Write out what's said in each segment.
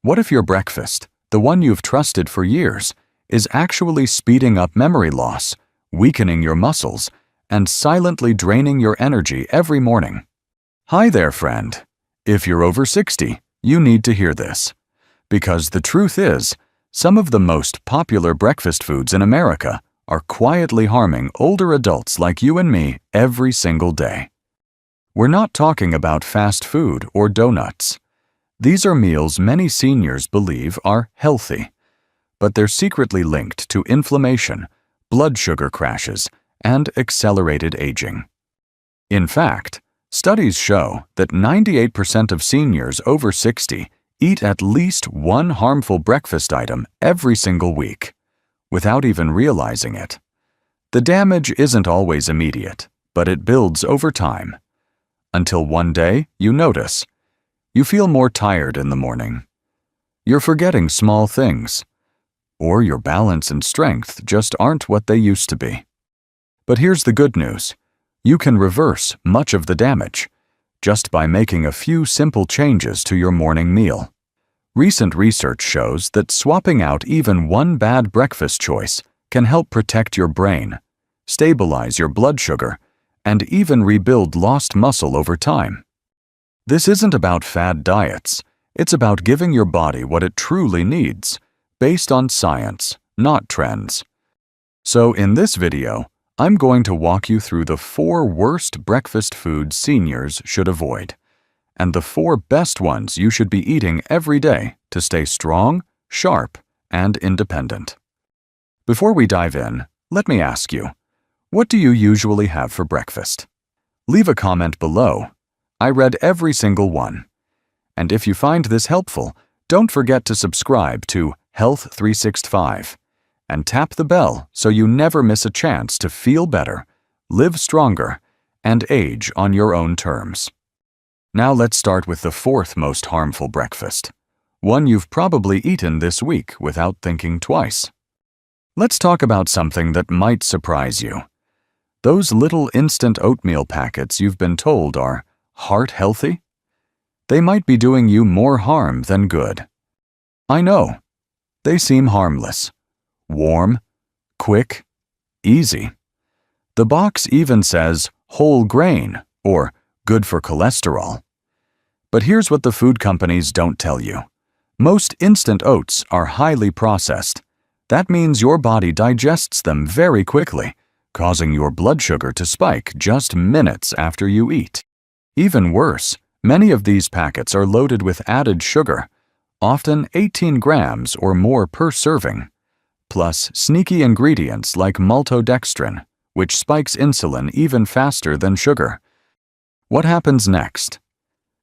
What if your breakfast, the one you've trusted for years, is actually speeding up memory loss, weakening your muscles, and silently draining your energy every morning? Hi there, friend. If you're over 60, you need to hear this. Because the truth is, some of the most popular breakfast foods in America are quietly harming older adults like you and me every single day. We're not talking about fast food or donuts. These are meals many seniors believe are healthy, but they're secretly linked to inflammation, blood sugar crashes, and accelerated aging. In fact, studies show that 98% of seniors over 60 eat at least one harmful breakfast item every single week, without even realizing it. The damage isn't always immediate, but it builds over time. Until one day, you notice. You feel more tired in the morning. You're forgetting small things. Or your balance and strength just aren't what they used to be. But here's the good news. You can reverse much of the damage just by making a few simple changes to your morning meal. Recent research shows that swapping out even one bad breakfast choice can help protect your brain, stabilize your blood sugar, and even rebuild lost muscle over time. This isn't about fad diets. It's about giving your body what it truly needs, based on science, not trends. So in this video, I'm going to walk you through the 4 worst breakfast foods seniors should avoid, and the 4 best ones you should be eating every day to stay strong, sharp, and independent. Before we dive in, let me ask you, what do you usually have for breakfast? Leave a comment below. I read every single one. And if you find this helpful, don't forget to subscribe to Health 365 and tap the bell so you never miss a chance to feel better, live stronger, and age on your own terms. Now let's start with the 4th most harmful breakfast, one you've probably eaten this week without thinking twice. Let's talk about something that might surprise you. Those little instant oatmeal packets you've been told are heart healthy? They might be doing you more harm than good. I know. They seem harmless. Warm, quick, easy. The box even says whole grain or good for cholesterol. But here's what the food companies don't tell you. Most instant oats are highly processed. That means your body digests them very quickly, causing your blood sugar to spike just minutes after you eat. Even worse, many of these packets are loaded with added sugar, often 18 grams or more per serving, plus sneaky ingredients like maltodextrin, which spikes insulin even faster than sugar. What happens next?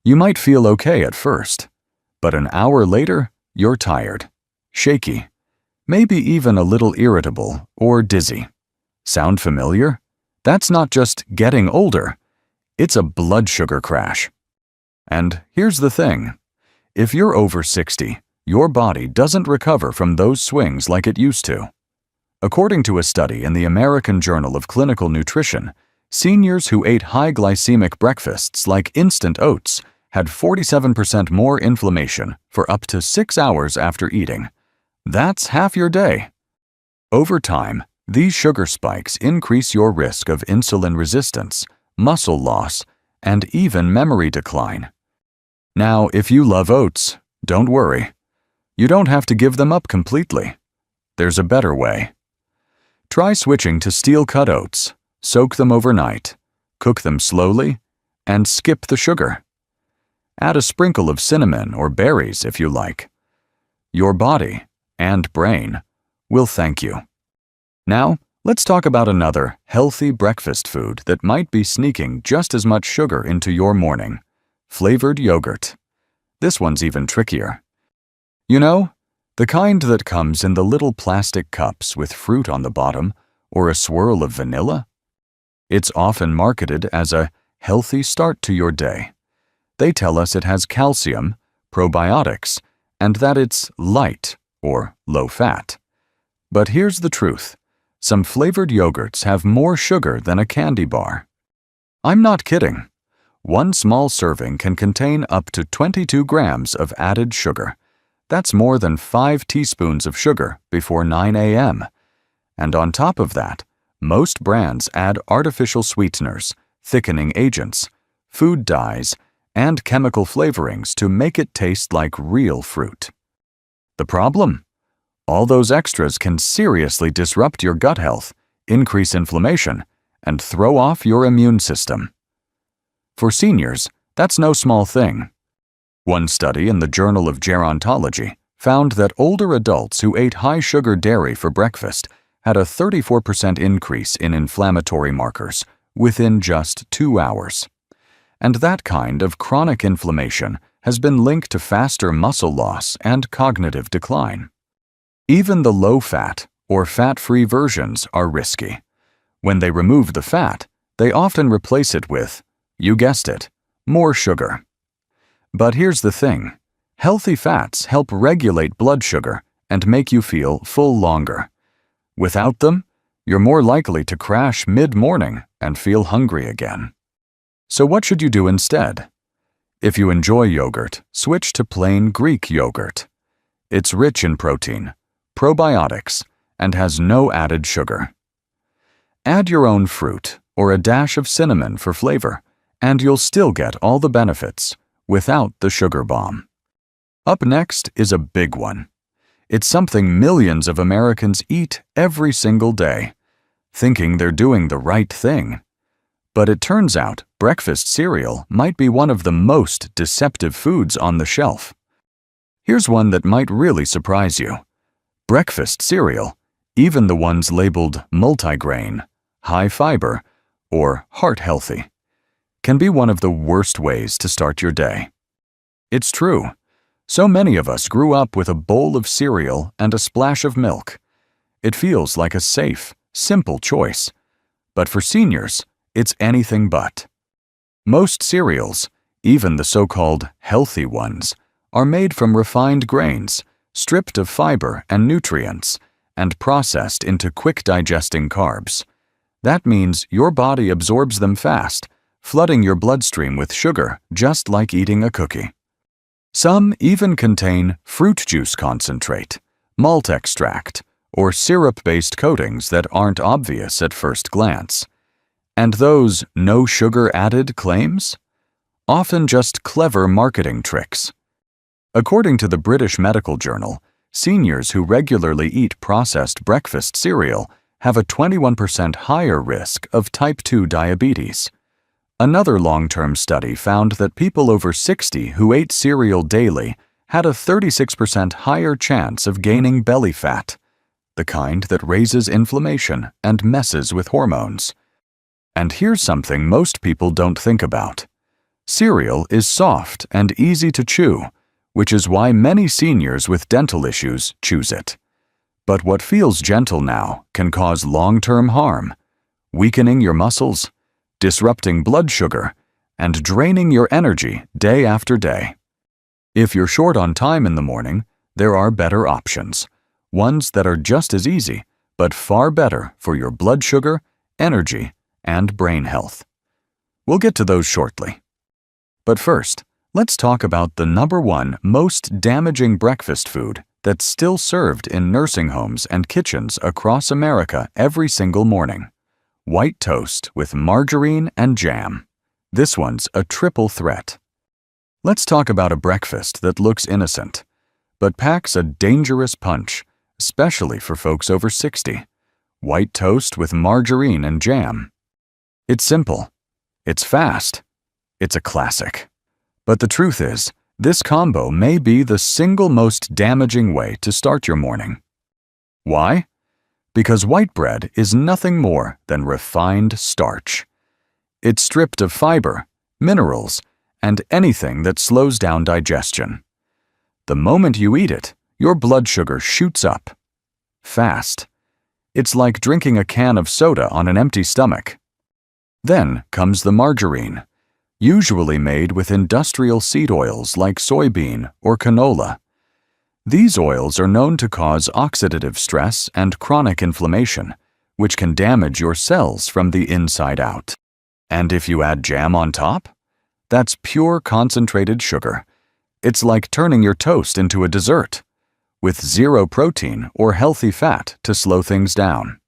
You might feel okay at first, but an hour later, you're tired, shaky, maybe even a little irritable or dizzy. Sound familiar? That's not just getting older. It's a blood sugar crash. And here's the thing. If you're over 60, your body doesn't recover from those swings like it used to. According to a study in the American Journal of Clinical Nutrition, seniors who ate high glycemic breakfasts like instant oats had 47% more inflammation for up to 6 hours after eating. That's half your day. Over time, these sugar spikes increase your risk of insulin resistance, muscle loss, and even memory decline. Now, if you love oats, don't worry. You don't have to give them up completely. There's a better way. Try switching to steel-cut oats, soak them overnight, cook them slowly, and skip the sugar. Add a sprinkle of cinnamon or berries if you like. Your body and brain will thank you. Now, let's talk about another healthy breakfast food that might be sneaking just as much sugar into your morning: flavored yogurt. This one's even trickier. You know, the kind that comes in the little plastic cups with fruit on the bottom or a swirl of vanilla? It's often marketed as a healthy start to your day. They tell us it has calcium, probiotics, and that it's light or low fat. But here's the truth. Some flavored yogurts have more sugar than a candy bar. I'm not kidding. One small serving can contain up to 22 grams of added sugar. That's more than 5 teaspoons of sugar before 9 a.m. And on top of that, most brands add artificial sweeteners, thickening agents, food dyes, and chemical flavorings to make it taste like real fruit. The problem? All those extras can seriously disrupt your gut health, increase inflammation, and throw off your immune system. For seniors, that's no small thing. One study in the Journal of Gerontology found that older adults who ate high-sugar dairy for breakfast had a 34% increase in inflammatory markers within just 2 hours. And that kind of chronic inflammation has been linked to faster muscle loss and cognitive decline. Even the low-fat or fat-free versions are risky. When they remove the fat, they often replace it with, you guessed it, more sugar. But here's the thing. Healthy fats help regulate blood sugar and make you feel full longer. Without them, you're more likely to crash mid-morning and feel hungry again. So what should you do instead? If you enjoy yogurt, switch to plain Greek yogurt. It's rich in protein, probiotics, and has no added sugar. Add your own fruit or a dash of cinnamon for flavor, and you'll still get all the benefits without the sugar bomb. Up next is a big one. It's something millions of Americans eat every single day, thinking they're doing the right thing. But it turns out breakfast cereal might be one of the most deceptive foods on the shelf. Here's one that might really surprise you. Breakfast cereal, even the ones labeled multigrain, high fiber, or heart healthy, can be one of the worst ways to start your day. It's true. So many of us grew up with a bowl of cereal and a splash of milk. It feels like a safe, simple choice. But for seniors, it's anything but. Most cereals, even the so-called healthy ones, are made from refined grains, stripped of fiber and nutrients, and processed into quick-digesting carbs. That means your body absorbs them fast, flooding your bloodstream with sugar just like eating a cookie. Some even contain fruit juice concentrate, malt extract, or syrup-based coatings that aren't obvious at first glance. And those no sugar added claims? Often just clever marketing tricks. According to the British Medical Journal, seniors who regularly eat processed breakfast cereal have a 21% higher risk of type 2 diabetes. Another long-term study found that people over 60 who ate cereal daily had a 36% higher chance of gaining belly fat, the kind that raises inflammation and messes with hormones. And here's something most people don't think about. Cereal is soft and easy to chew, which is why many seniors with dental issues choose it. But what feels gentle now can cause long-term harm, weakening your muscles, disrupting blood sugar, and draining your energy day after day. If you're short on time in the morning, there are better options, ones that are just as easy, but far better for your blood sugar, energy, and brain health. We'll get to those shortly. But first, let's talk about the #1 most damaging breakfast food that's still served in nursing homes and kitchens across America every single morning. White toast with margarine and jam. This one's a triple threat. Let's talk about a breakfast that looks innocent, but packs a dangerous punch, especially for folks over 60. White toast with margarine and jam. It's simple. It's fast. It's a classic. But the truth is, this combo may be the single most damaging way to start your morning. Why? Because white bread is nothing more than refined starch. It's stripped of fiber, minerals, and anything that slows down digestion. The moment you eat it, your blood sugar shoots up. Fast. It's like drinking a can of soda on an empty stomach. Then comes the margarine, usually made with industrial seed oils like soybean or canola. These oils are known to cause oxidative stress and chronic inflammation, which can damage your cells from the inside out. And if you add jam on top, that's pure concentrated sugar, It's like turning your toast into a dessert, with zero protein or healthy fat to slow things down.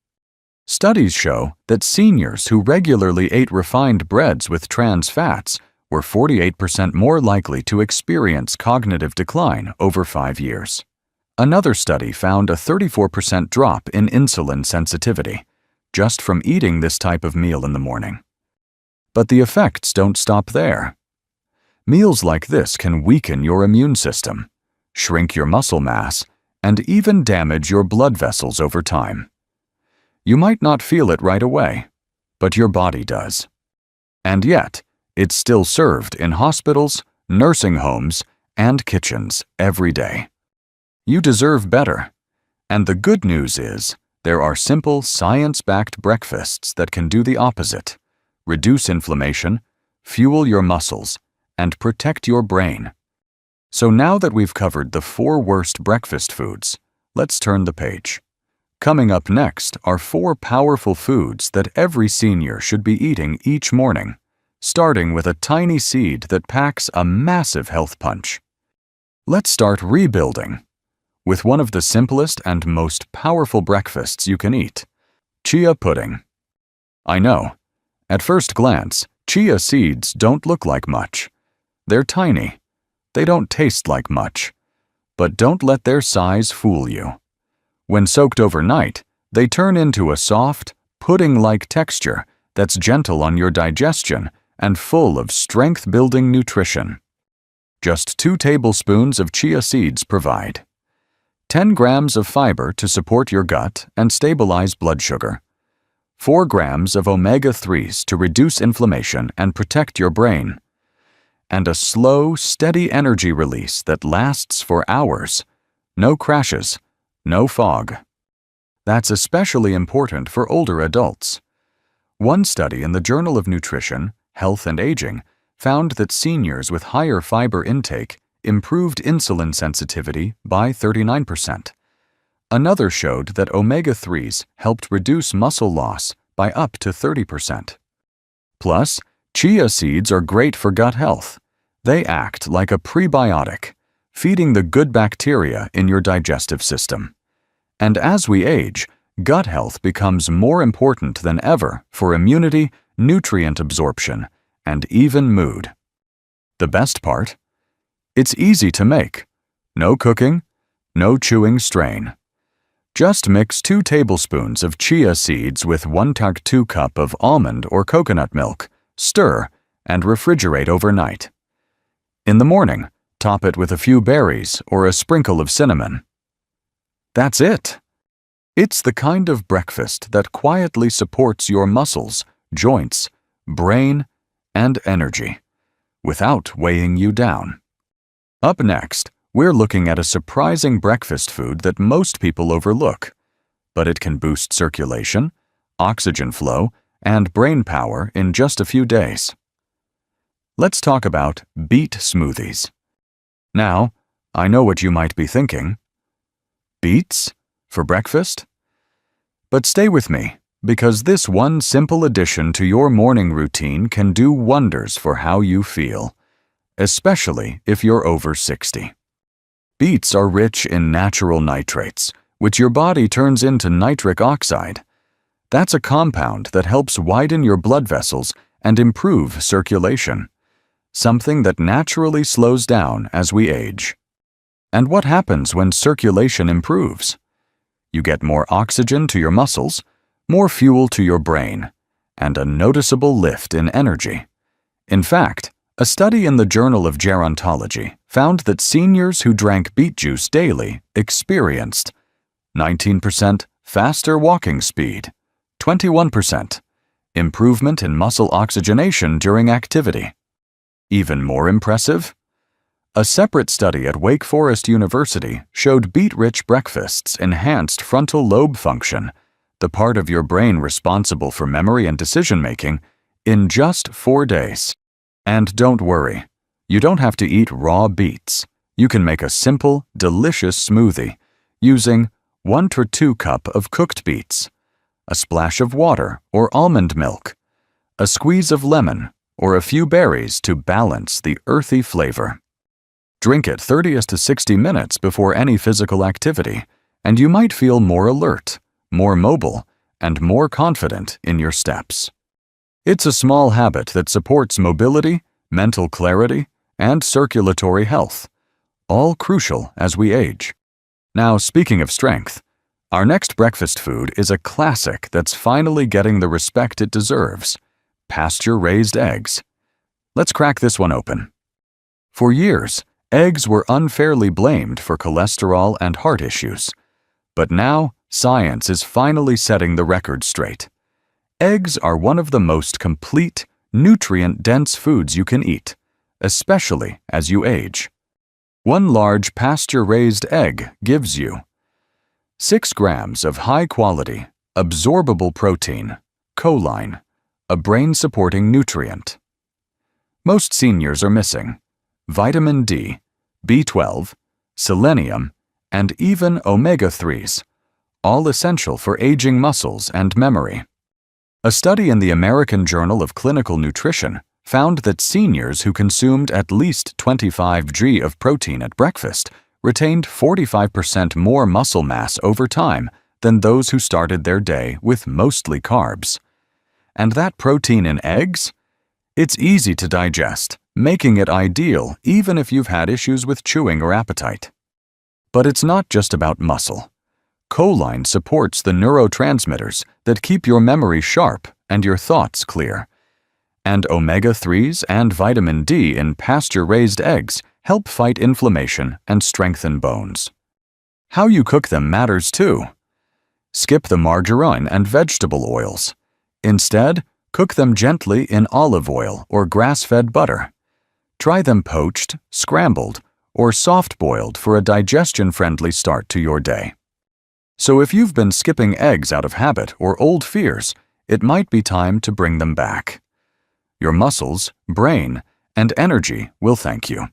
Studies show that seniors who regularly ate refined breads with trans fats were 48% more likely to experience cognitive decline over 5 years. Another study found a 34% drop in insulin sensitivity just from eating this type of meal in the morning. But the effects don't stop there. Meals like this can weaken your immune system, shrink your muscle mass, and even damage your blood vessels over time. You might not feel it right away, but your body does. And yet, it's still served in hospitals, nursing homes, and kitchens every day. You deserve better. And the good news is, there are simple, science-backed breakfasts that can do the opposite: reduce inflammation, fuel your muscles, and protect your brain. So now that we've covered the 4 worst breakfast foods, let's turn the page. Coming up next are 4 powerful foods that every senior should be eating each morning, starting with a tiny seed that packs a massive health punch. Let's start rebuilding with one of the simplest and most powerful breakfasts you can eat: chia pudding. I know, at first glance, chia seeds don't look like much. They're tiny. They don't taste like much. But don't let their size fool you. When soaked overnight, they turn into a soft, pudding-like texture that's gentle on your digestion and full of strength-building nutrition. Just 2 tablespoons of chia seeds provide 10 grams of fiber to support your gut and stabilize blood sugar, 4 grams of omega-3s to reduce inflammation and protect your brain, and a slow, steady energy release that lasts for hours. No crashes, no fog. That's especially important for older adults. One study in the Journal of Nutrition, Health and Aging found that seniors with higher fiber intake improved insulin sensitivity by 39%. Another showed that omega-3s helped reduce muscle loss by up to 30%. Plus, chia seeds are great for gut health. They act like a prebiotic, feeding the good bacteria in your digestive system. And as we age, gut health becomes more important than ever for immunity, nutrient absorption, and even mood. The best part? It's easy to make. No cooking, no chewing strain. Just mix 2 tablespoons of chia seeds with 1-2 cup of almond or coconut milk, stir, and refrigerate overnight. In the morning, top it with a few berries or a sprinkle of cinnamon. That's it. It's the kind of breakfast that quietly supports your muscles, joints, brain, and energy, without weighing you down. Up next, we're looking at a surprising breakfast food that most people overlook, but it can boost circulation, oxygen flow, and brain power in just a few days. Let's talk about beet smoothies. Now, I know what you might be thinking. Beets? For breakfast? But stay with me, because this one simple addition to your morning routine can do wonders for how you feel, especially if you're over 60. Beets are rich in natural nitrates, which your body turns into nitric oxide. That's a compound that helps widen your blood vessels and improve circulation, something that naturally slows down as we age. And what happens when circulation improves? You get more oxygen to your muscles, more fuel to your brain, and a noticeable lift in energy. In fact, a study in the Journal of Gerontology found that seniors who drank beet juice daily experienced 19% faster walking speed, 21% improvement in muscle oxygenation during activity. Even more impressive? A separate study at Wake Forest University showed beet-rich breakfasts enhanced frontal lobe function, the part of your brain responsible for memory and decision-making, in just 4 days. And don't worry, you don't have to eat raw beets. You can make a simple, delicious smoothie using 1 to 2 cup of cooked beets, a splash of water or almond milk, a squeeze of lemon, or a few berries to balance the earthy flavor. Drink it 30 to 60 minutes before any physical activity, and you might feel more alert, more mobile, and more confident in your steps. It's a small habit that supports mobility, mental clarity, and circulatory health, all crucial as we age. Now, speaking of strength, our next breakfast food is a classic that's finally getting the respect it deserves: pasture-raised eggs. Let's crack this one open. For years, eggs were unfairly blamed for cholesterol and heart issues. But now, science is finally setting the record straight. Eggs are one of the most complete, nutrient-dense foods you can eat, especially as you age. One large pasture-raised egg gives you 6 grams of high-quality, absorbable protein, choline, a brain-supporting nutrient. Most seniors are missing vitamin D, B12, selenium, and even omega-3s, all essential for aging muscles and memory. A study in the American Journal of Clinical Nutrition found that seniors who consumed at least 25 g of protein at breakfast retained 45% more muscle mass over time than those who started their day with mostly carbs. And that protein in eggs? It's easy to digest, making it ideal even if you've had issues with chewing or appetite. But it's not just about muscle. Choline supports the neurotransmitters that keep your memory sharp and your thoughts clear. And omega-3s and vitamin D in pasture-raised eggs help fight inflammation and strengthen bones. How you cook them matters too. Skip the margarine and vegetable oils. Instead, cook them gently in olive oil or grass-fed butter. Try them poached, scrambled, or soft-boiled for a digestion-friendly start to your day. So if you've been skipping eggs out of habit or old fears, it might be time to bring them back. Your muscles, brain, and energy will thank you.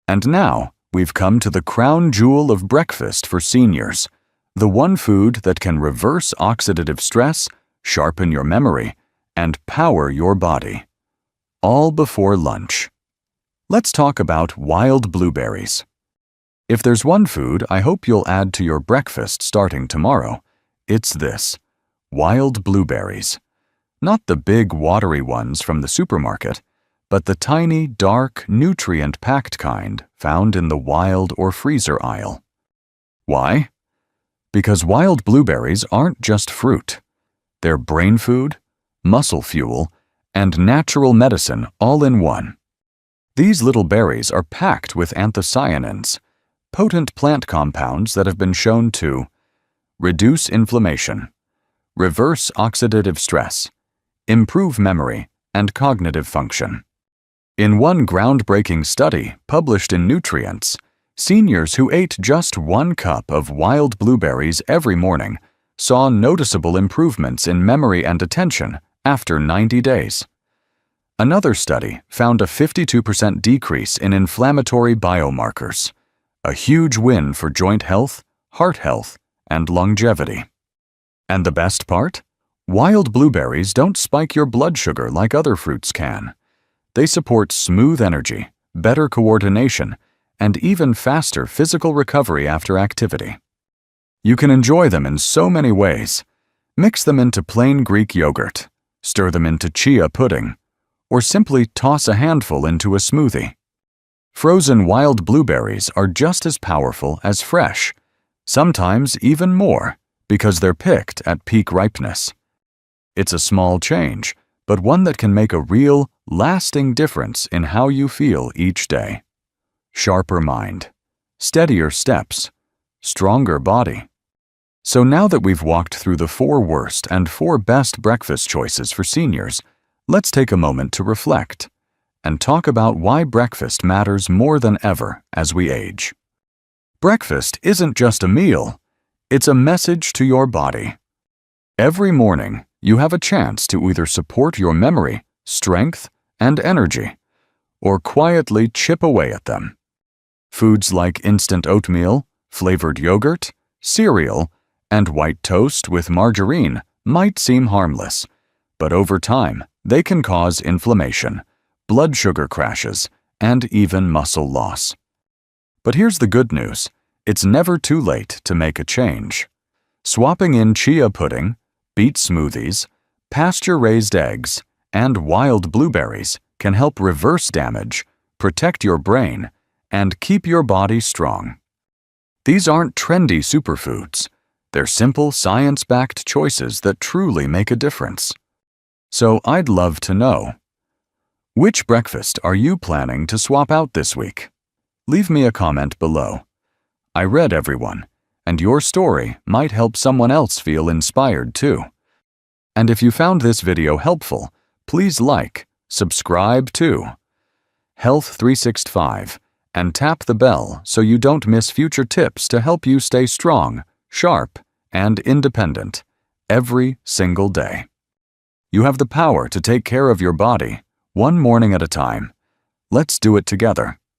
And now, we've come to the crown jewel of breakfast for seniors, the one food that can reverse oxidative stress, sharpen your memory, and power your body. All before lunch. Let's talk about wild blueberries. If there's one food I hope you'll add to your breakfast starting tomorrow, it's this: wild blueberries. Not the big watery ones from the supermarket, but the tiny, dark, nutrient-packed kind found in the wild or freezer aisle. Why? Because wild blueberries aren't just fruit. They're brain food, muscle fuel, and natural medicine all in one. These little berries are packed with anthocyanins, potent plant compounds that have been shown to reduce inflammation, reverse oxidative stress, improve memory, and cognitive function. In one groundbreaking study published in Nutrients, seniors who ate just 1 cup of wild blueberries every morning saw noticeable improvements in memory and attention after 90 days. Another study found a 52% decrease in inflammatory biomarkers, a huge win for joint health, heart health, and longevity. And the best part? Wild blueberries don't spike your blood sugar like other fruits can. They support smooth energy, better coordination, and even faster physical recovery after activity. You can enjoy them in so many ways. Mix them into plain Greek yogurt, stir them into chia pudding, or simply toss a handful into a smoothie. Frozen wild blueberries are just as powerful as fresh, sometimes even more, because they're picked at peak ripeness. It's a small change, but one that can make a real, lasting difference in how you feel each day. Sharper mind, steadier steps, stronger body. So now that we've walked through the 4 worst and 4 best breakfast choices for seniors, let's take a moment to reflect and talk about why breakfast matters more than ever as we age. Breakfast isn't just a meal, it's a message to your body. Every morning, you have a chance to either support your memory, strength, and energy, or quietly chip away at them. Foods like instant oatmeal, flavored yogurt, cereal, and white toast with margarine might seem harmless, but over time, they can cause inflammation, blood sugar crashes, and even muscle loss. But here's the good news. It's never too late to make a change. Swapping in chia pudding, beet smoothies, pasture-raised eggs, and wild blueberries can help reverse damage, protect your brain, and keep your body strong. These aren't trendy superfoods. They're simple, science-backed choices that truly make a difference. So I'd love to know, which breakfast are you planning to swap out this week? Leave me a comment below. I read everyone, and your story might help someone else feel inspired too. And if you found this video helpful, please like, subscribe to Health 365, and tap the bell so you don't miss future tips to help you stay strong, sharp, and independent every single day. You have the power to take care of your body, one morning at a time. Let's do it together.